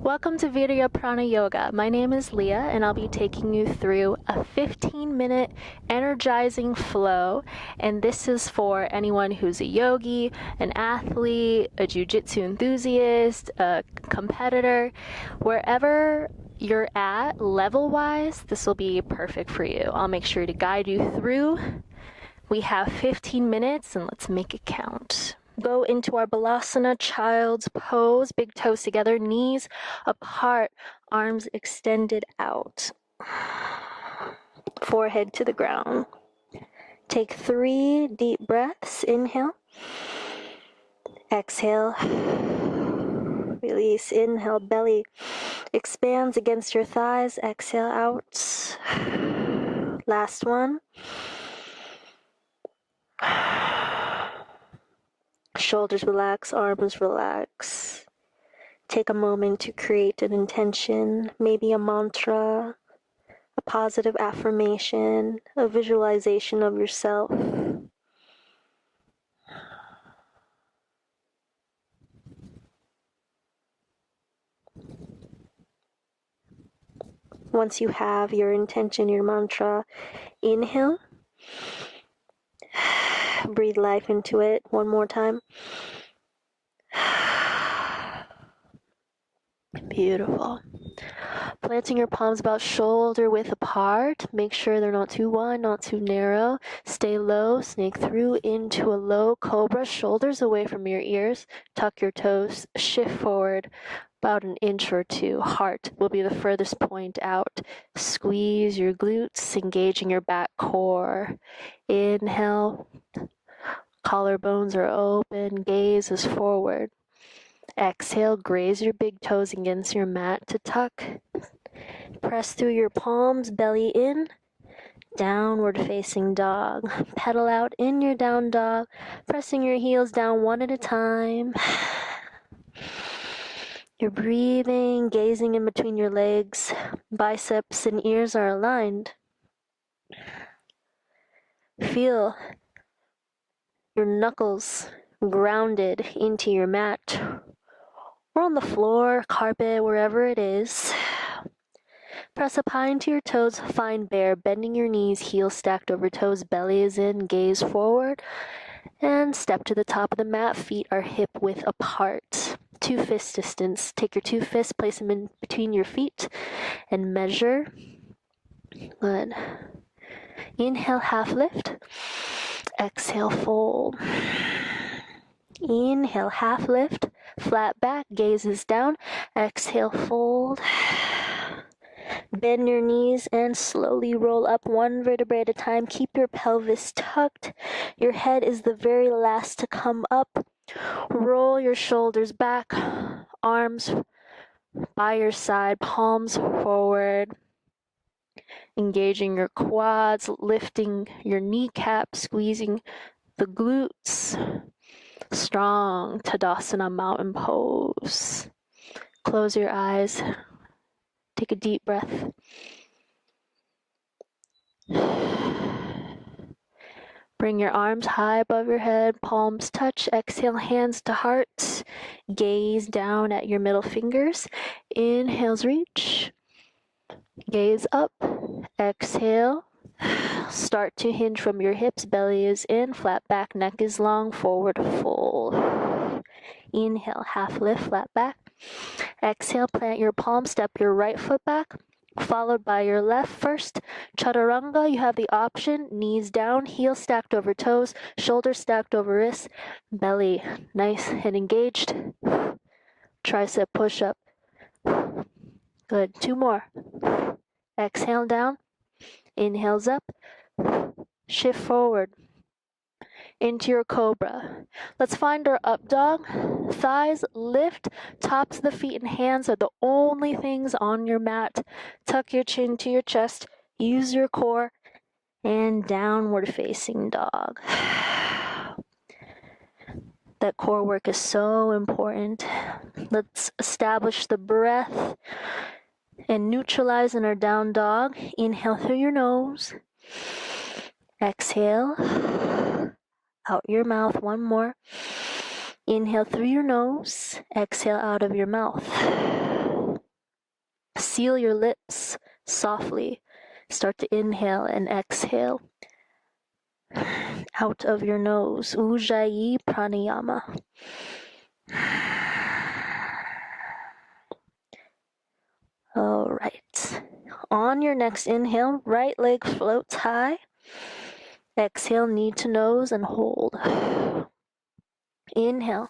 Welcome to Virya Prana Yoga. My name is Leah and I'll be taking you through a 15-minute energizing flow, and this is for anyone who's a yogi, an athlete, a Jitsu enthusiast, a competitor. Wherever you're at level-wise, this will be perfect for you. I'll make sure to guide you through. We have 15 minutes and let's make it count. Go into our Balasana, child's pose, big toes together, knees apart, arms extended out, forehead to the ground. Take 3 deep breaths. Inhale, exhale, release. Inhale, belly expands against your thighs, exhale out. Last one. Shoulders relax, arms relax. Take a moment to create an intention, maybe a mantra, a positive affirmation, a visualization of yourself. Once you have your intention, your mantra, inhale. Breathe life into it one more time. Beautiful. Planting your palms about shoulder width apart. Make sure they're not too wide, not too narrow. Stay low. Snake through into a low cobra. Shoulders away from your ears. Tuck your toes. Shift forward about an inch or two. Heart will be the furthest point out. Squeeze your glutes, engaging your back core. Inhale. Collarbones are open. Gaze is forward. Exhale, graze your big toes against your mat to tuck. Press through your palms, belly in. Downward facing dog. Pedal out in your down dog, pressing your heels down one at a time. You're breathing, gazing in between your legs. Biceps and ears are aligned. Feel your knuckles grounded into your mat, or on the floor, carpet, wherever it is. Press up high into your toes, find bear, bending your knees, heels stacked over toes, belly is in, gaze forward, and step to the top of the mat, feet are hip width apart. 2 fist distance. Take your 2 fists, place them in between your feet, and measure. Good. Inhale, half lift. Exhale, fold. Inhale, half lift. Flat back, gaze is down. Exhale, fold. Bend your knees and slowly roll up 1 vertebrae at a time. Keep your pelvis tucked. Your head is the very last to come up. Roll your shoulders back, arms by your side, palms forward. Engaging your quads, lifting your kneecaps, squeezing the glutes. Strong Tadasana mountain pose. Close your eyes. Take a deep breath. Bring your arms high above your head, palms touch. Exhale, hands to heart. Gaze down at your middle fingers. Inhales, reach. Gaze up. Exhale. Start to hinge from your hips. Belly is in. Flat back, neck is long. Forward fold. Inhale, half lift, flat back. Exhale, plant your palm. Step your right foot back, followed by your left. First, chaturanga, you have the option. Knees down, heels stacked over toes, shoulders stacked over wrists. Belly nice and engaged. Tricep push-up. Good. 2 more. Exhale down. Inhales up. Shift forward into your cobra. Let's find our up dog. Thighs lift, tops of the feet and hands are the only things on your mat. Tuck your chin to your chest, use your core, and downward facing dog. That core work is so important. Let's establish the breath and neutralize in our down dog. Inhale through your nose. Exhale out your mouth. 1 more. Inhale through your nose. Exhale out of your mouth. Seal your lips softly. Start to inhale and exhale out of your nose. Ujjayi pranayama. All right. On your next inhale, right leg floats high. Exhale, knee to nose and hold. Inhale.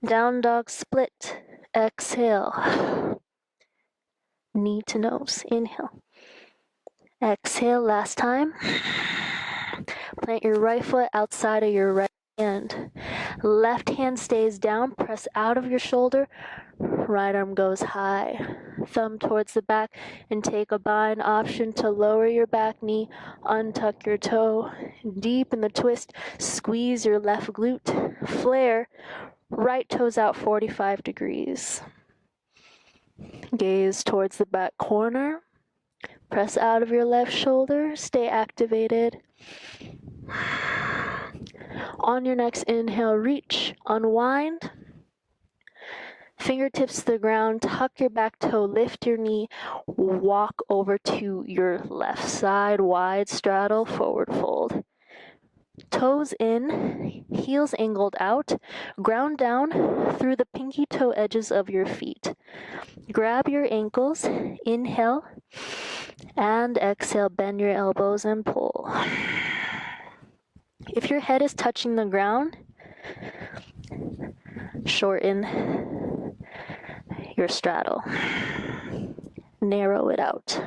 Down dog split. Exhale. Knee to nose. Inhale. Exhale, last time. Plant your right foot outside of your right hand. Left hand stays down. Press out of your shoulder. Right arm goes high. Thumb towards the back and take a bind option to lower your back knee. Untuck your toe. Deep in the twist. Squeeze your left glute. Flare. Right toes out 45 degrees. Gaze towards the back corner. Press out of your left shoulder. Stay activated. On your next inhale, reach, unwind. Fingertips to the ground, tuck your back toe, lift your knee, walk over to your left side, wide straddle, forward fold. Toes in, heels angled out, ground down through the pinky toe edges of your feet. Grab your ankles, inhale, and exhale, bend your elbows and pull. If your head is touching the ground, shorten your straddle. Narrow it out.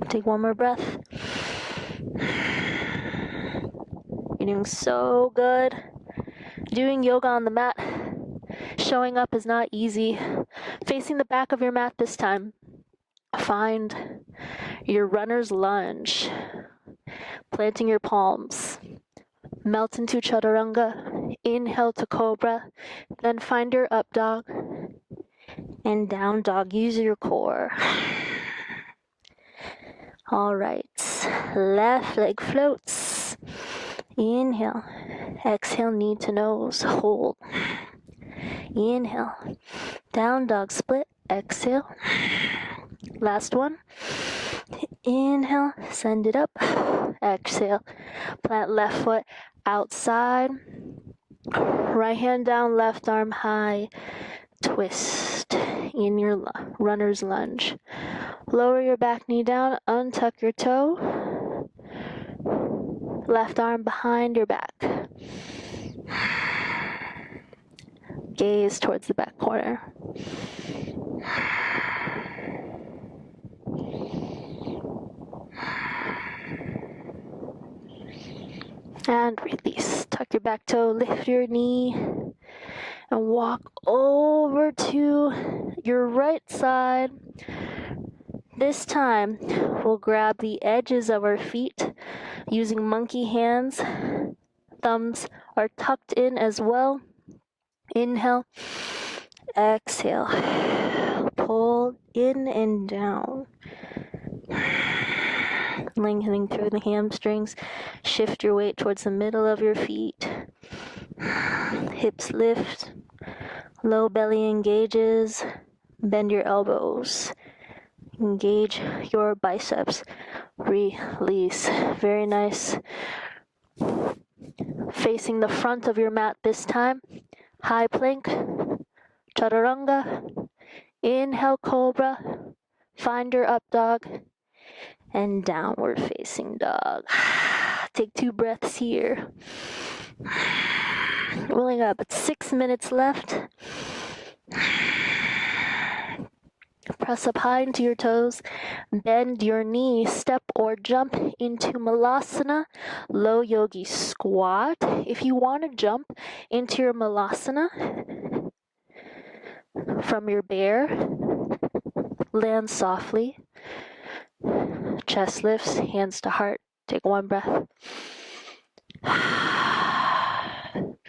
Take one more breath. You're doing so good. Doing yoga on the mat. Showing up is not easy. Facing the back of your mat this time. Find your runner's lunge. Planting your palms. Melt into chaturanga. Inhale to cobra. Then find your up dog. And down dog. Use your core. All right. Left leg floats. Inhale. Exhale, knee to nose. Hold. Inhale. Down dog split. Exhale. Last one. Inhale. Send it up. Exhale. Plant left foot outside. Right hand down, left arm high. Twist in your runner's lunge. Lower your back knee down. Untuck your toe. Left arm behind your back. Gaze towards the back corner. And release. Tuck your back toe, lift your knee, and walk over to your right side. This time, we'll grab the edges of our feet using monkey hands. Thumbs are tucked in as well. Inhale, exhale. Pull in and down. Lengthening through the hamstrings. Shift your weight towards the middle of your feet. Hips lift. Low belly engages. Bend your elbows. Engage your biceps. Release. Very nice. Facing the front of your mat this time. High plank. Chaturanga. Inhale, cobra. Find your up dog. And downward facing dog. Take 2 breaths here. We only got about 6 minutes left. Press up high into your toes. Bend your knee. Step or jump into Malasana. Low yogi squat. If you want to jump into your Malasana from your bear, land softly. Chest lifts, hands to heart. Take 1 breath.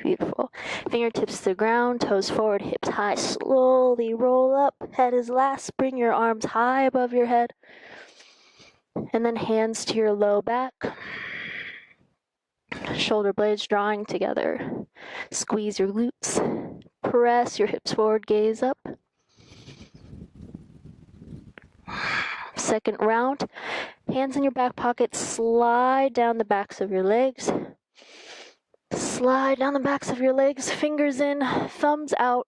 Beautiful. Fingertips to the ground, toes forward, hips high. Slowly roll up. Head is last. Bring your arms high above your head. And then hands to your low back. Shoulder blades drawing together. Squeeze your glutes. press your hips forward, gaze up. Second round, hands in your back pocket, slide down the backs of your legs. Slide down the backs of your legs, fingers in, thumbs out.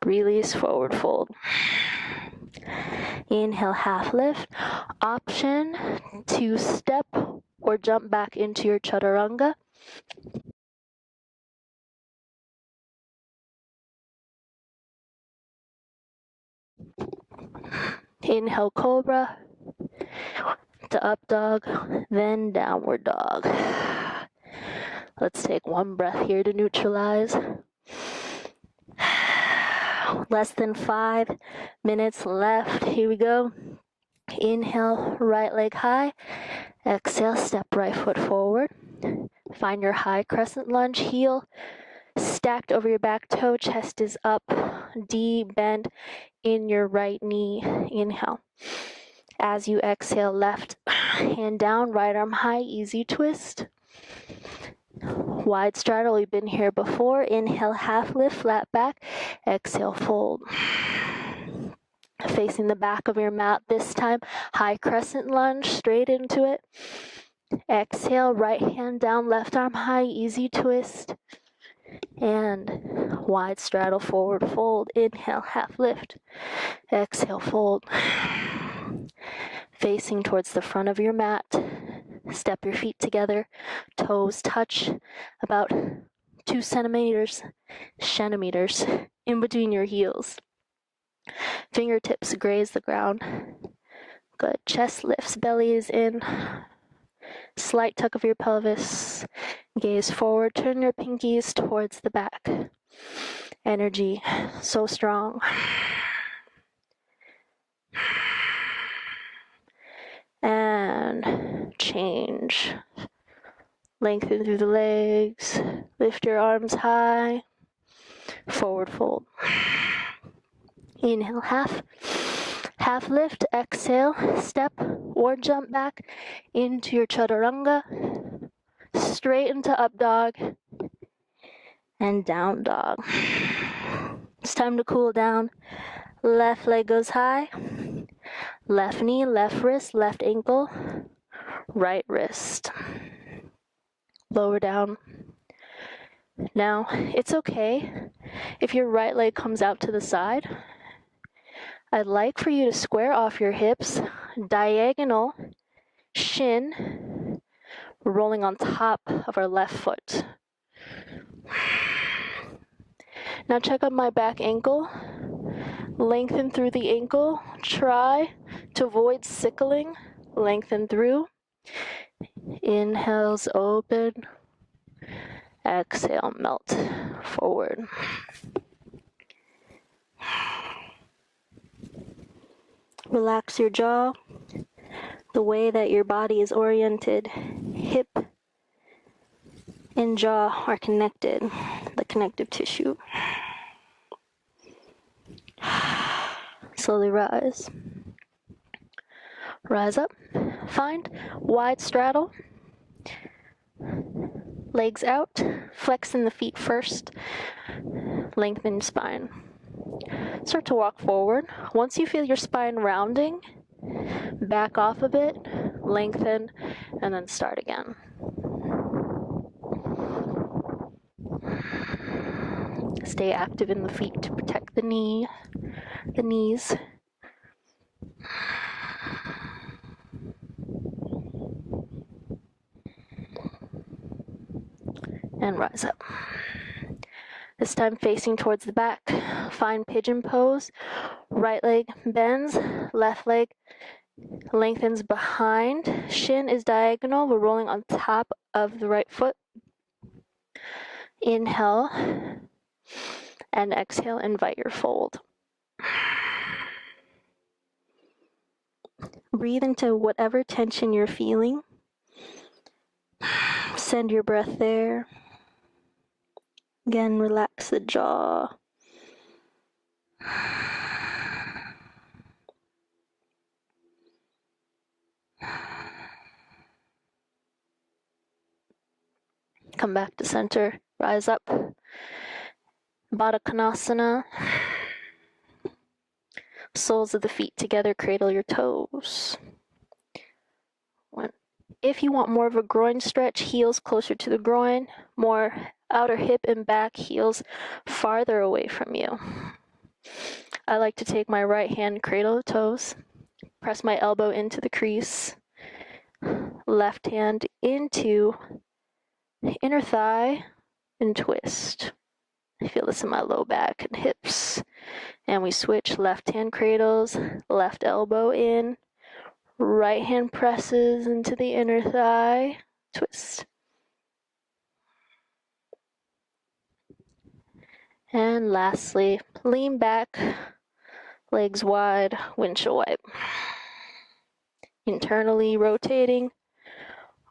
Release, forward fold. Inhale, half lift. Option to step or jump back into your chaturanga. Inhale, cobra, to up dog, then downward dog. Let's take one breath here to neutralize. Less than 5 minutes left. Here we go. Inhale, right leg high. Exhale, step right foot forward. Find your high crescent lunge, heel stacked over your back toe, chest is up, deep bend in your right knee. Inhale. As you exhale, left hand down, right arm high, easy twist. Wide straddle, we've been here before. Inhale, half lift, flat back. Exhale, fold. Facing the back of your mat this time. High crescent lunge, straight into it. Exhale, right hand down, left arm high, easy twist. And wide straddle, forward fold. Inhale, half lift. Exhale, fold. Facing towards the front of your mat. Step your feet together. Toes touch about 2 centimeters in between your heels. Fingertips graze the ground. Good. Chest lifts, belly is in. Slight tuck of your pelvis. Gaze forward. Turn your pinkies towards the back. Energy so strong. And change. Lengthen through the legs. Lift your arms high. Forward fold. Inhale, half lift. Exhale, step or jump back into your chaturanga. Straight into up dog and down dog. It's time to cool down. Left leg goes high. Left knee, left wrist, left ankle, right wrist. Lower down. Now, it's okay if your right leg comes out to the side. I'd like for you to square off your hips, diagonal, shin, rolling on top of our left foot. Now check out my back ankle. Lengthen through the ankle. Try to avoid sickling. Lengthen through. Inhales, open. Exhale, melt forward. Relax your jaw. The way that your body is oriented. Hip and jaw are connected. The connective tissue. Slowly rise. Rise up. Find wide straddle. Legs out. Flexing the feet first. Lengthen spine. Start to walk forward. Once you feel your spine rounding, back off a bit, lengthen, and then start again. Stay active in the feet to protect the knees. And rise up. This time facing towards the back. Find pigeon pose. Right leg bends, left leg lengthens behind. Shin is diagonal. We're rolling on top of the right foot. Inhale and exhale, invite your fold. Breathe into whatever tension you're feeling. Send your breath there. Again, relax the jaw. Come back to center. Rise up. Baddha Konasana. Soles of the feet together, cradle your toes. If you want more of a groin stretch, heels closer to the groin, more outer hip and back, heels farther away from you. I like to take my right hand, cradle the toes, press my elbow into the crease, left hand into inner thigh, and twist. I feel this in my low back and hips. And we switch, left hand cradles, left elbow in, right hand presses into the inner thigh, twist. And lastly, lean back, legs wide, windshield wipe. Internally rotating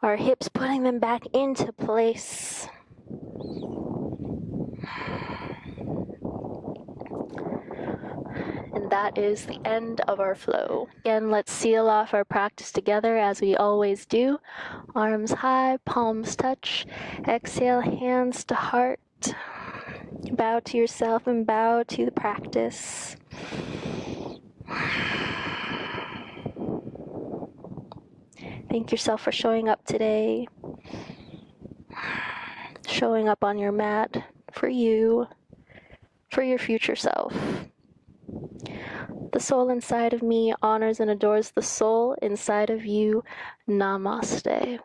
our hips, putting them back into place. And that is the end of our flow. Again, let's seal off our practice together as we always do. Arms high, palms touch. Exhale, hands to heart. Bow to yourself and bow to the practice. Thank yourself for showing up today. Showing up on your mat for you, for your future self. The soul inside of me honors and adores the soul inside of you. Namaste.